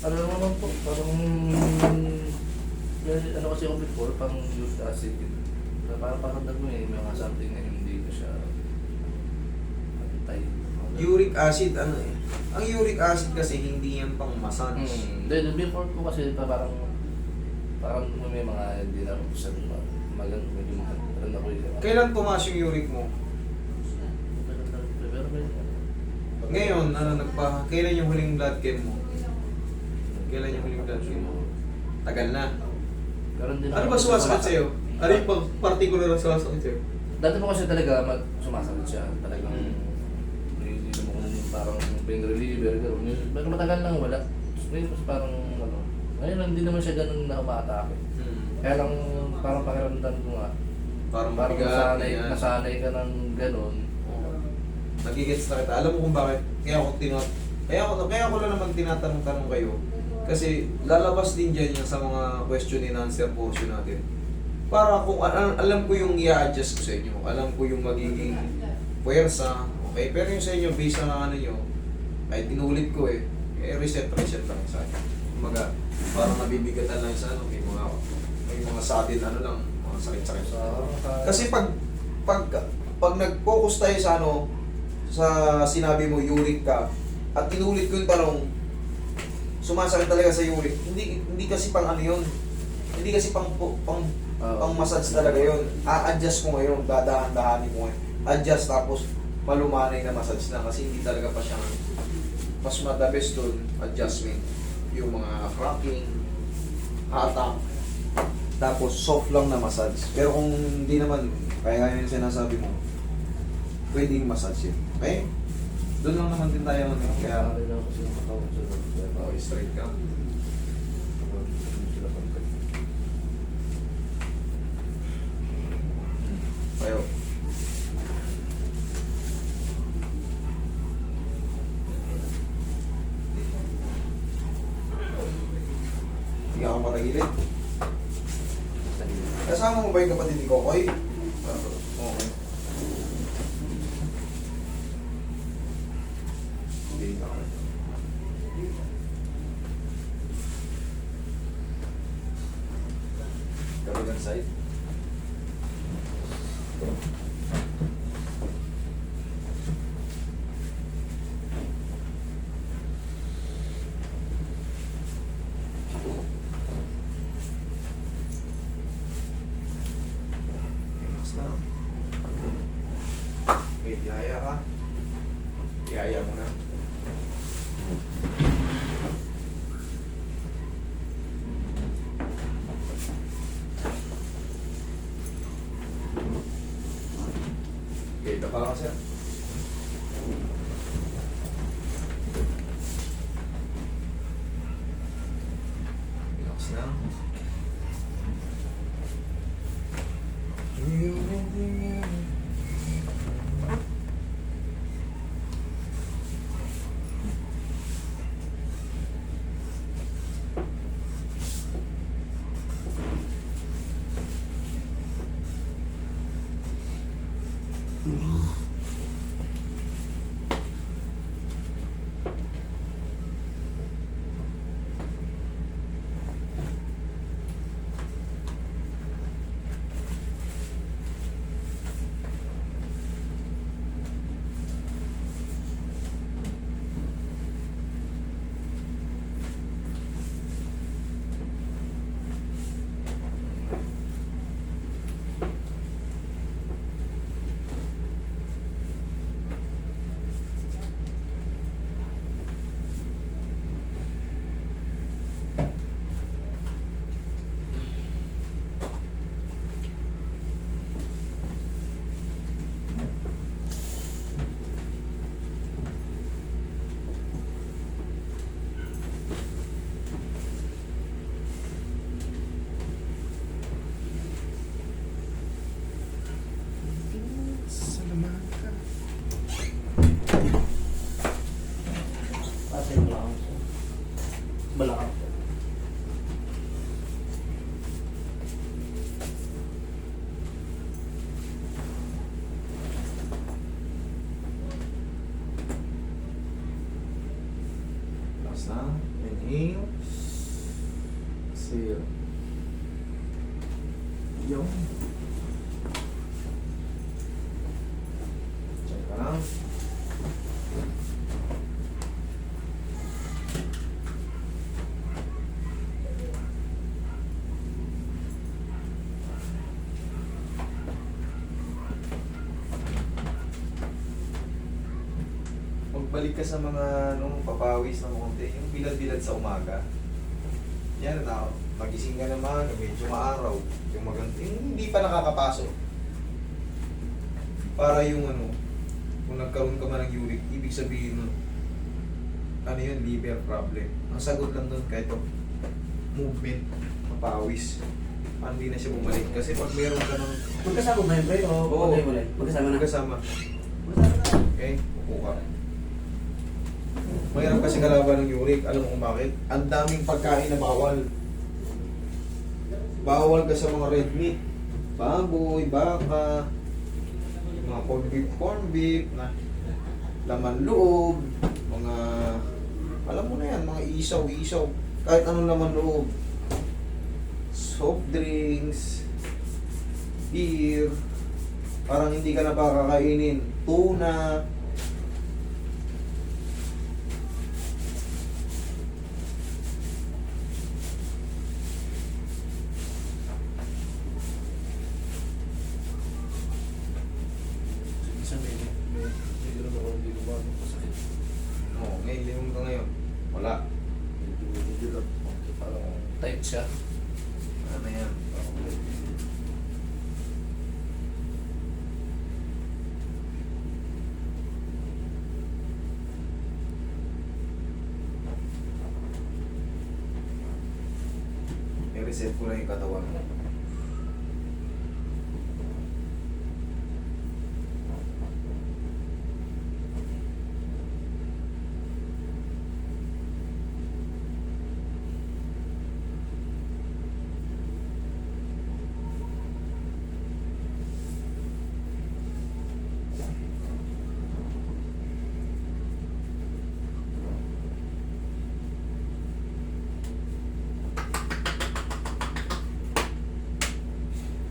Ano naman po, parang ano kasi ako before, pang uric acid. Parang mo eh, may mga something na hindi ko siya antay. Uric acid, ano eh. Ang uric acid kasi hindi yan pang massage. Then before ko kasi parang may mga hindi na ako sa medyo maganda ko yun. Kailan tumaas yung uric mo? Pero may Ngayon, kailan yung huling blood chem mo? Kailan yung huling blood chem mo? Tagal na. Karon din Ano ba sumasakit sa'yo? Ano yung particular na sumasakit sa'yo? Dati po kasi talaga sumasakit siya. Talagang hindi mo kung parang pain reliever. Pero matagal lang wala. Ngayon kasi parang ano. Ngayon hindi naman siya ganun na umaatake. Kaya lang parang pakiramdam ko nga. Parang nasanay ka ng ganun. Nagigets na kita. Alam mo kung bakit? Kaya ko lang naman tinatanong-tanong kayo. Kasi lalabas din dyan yung sa mga question and answer portion natin. Para kung alam ko yung i-adjust ko sa inyo. Alam ko yung magiging puwersa. Okay? Pero yung sa inyo, based na ano nyo, ay tinulit ko eh. Reset lang sa akin. Kumaga, parang nabibigatan lang sa ano. May mga sa atin, ano lang, mga sakit-sakit. Kasi pag nag-focus tayo sa ano, sa sinabi mo, uric ka, at tinulit ko yung tanong, sumasakit talaga sa uric. Hindi kasi pang ano yun. Hindi kasi pang massage talaga yun. A-adjust mo ngayon, dadahan-dahanin mo ngayon. Adjust tapos malumanay na massage na kasi hindi talaga pa siya mas the-best doon, adjustment. Yung mga cracking, hatak, tapos soft lang na massage. Pero kung hindi naman, kaya yung sinasabi mo, pwedeng massage yun. Okay? Doon lang naman din tayo. Kaya, straight ka. Tayo. Hindi ako matagilid. Kasama mo ba yung kapatid ni Kokoy? Okay. Hindi ka. Kabilang side. Okay, ihaya ka. Ihaya mo na. Okay, dapa ka siya. Relax na. Balakang. Relax na. Inhale. Sir. Yung. Check ka lang. Magbalik ka sa mga papawis ng konti, yung bilad-bilad sa umaga. Yan na, magising ka naman, medyo maaraw, yung yung hindi pa nakakapasok. Para yung kung nagkaroon ka man ng uric, ibig sabihin nun, yun, liver problem. Ang sagot lang doon kahit movement, mapawis. Hindi na siya bumalik. Kasi pag meron ka ng... Magkasama ba yun, pre? O Oo. magkasama na? Magkasama. Magkasama na. Okay, upo ka. Mahirap kasi kalaban ng uric. Alam mo kung bakit? Ang daming pagkain na bawal. Bawal ka sa mga red meat. Baboy, baka, mga corned beef, na laman loob, mga, alam mo na yan, mga isaw. Kahit anong laman loob. Soft drinks, beer, parang hindi ka na pakakainin. Tuna, Minsan may gano'n ako, hindi ko ba masakit. ngayon, linong ka ngayon. Wala. Medyo lang. Parang tight siya. Ano yan? I-reset ko lang yung katawan mo.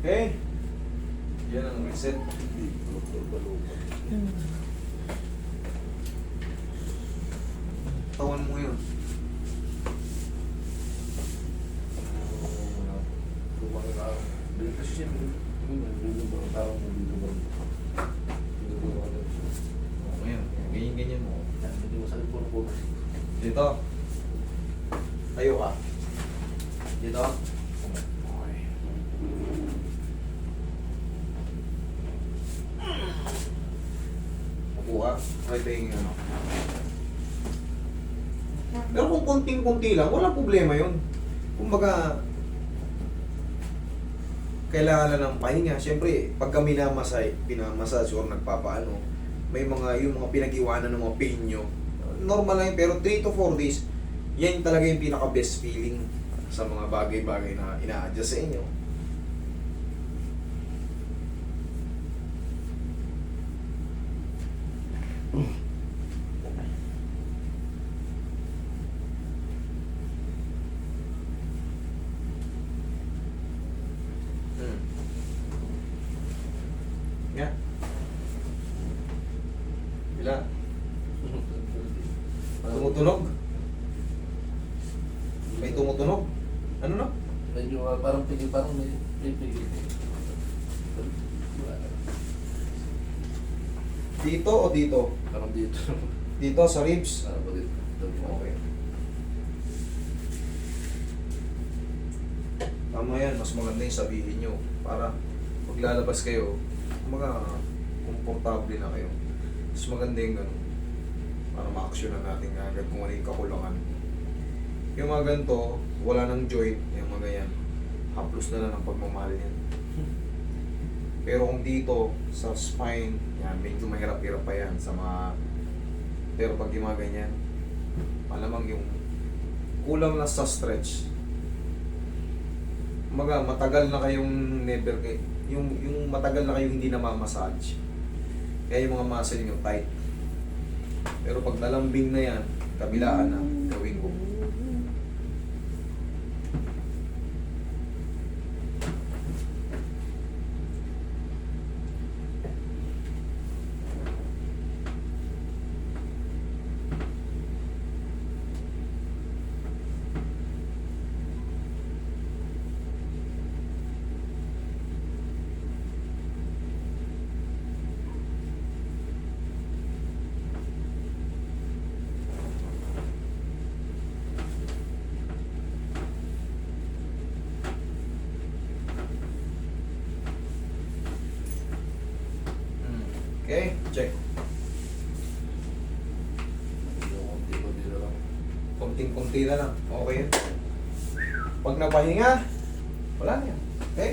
Okay? Yan ang reset. Tawan mo yun. Kasi siya, dito ba ang tao mo dito ba? Ngayon, ganyan mo. Hindi mo sakit po po. Dito. Tayo ka. Dito. Okay. Upo ka. Right yung Pero kung konting-konti lang, walang problema yun. Kumbaga, kailangan lang ng pahinga. Siyempre, pag kami pinamassage or nagpapaano, may yung mga pinag-iwanan ng mga pain nyo. Normal lang yun, pero 3 to 4 days, yan talaga yung pinaka-best feeling sa mga bagay-bagay na ina-adjust sa inyo. Yeah. Bila. Tumutunog? May tumutunog? Ano na? Medyo parang pigil, parang may pigil. Dito o dito? Parang dito. Dito sa ribs? Parang po dito. Okay. Tama yan, mas maganda yung sabihin nyo para paglalabas kayo, mga komportable na kayo. Mas maganda yung ganun para ma-action na natin agad kung ano yung kakulangan. Yung mga ganito, wala nang joint, yung mga yan, haplos na lang ang pagmamahal yan. Pero kung dito, sa spine, yan, medyo mahirap-hirap pa yan sa mga... Pero pag yung mga ganyan, malamang yung kulang na sa stretch. Matagal na kayong yung matagal na kayong hindi na ma-massage. Kaya yung mga muscle nyo tight. Pero pag nalambing na yan, kabilaan na, gawin ko. Okay, check. Konti-konti na lang. Kunting-kunti na lang. Okay yun. Pag napahinga, wala na yan. Okay?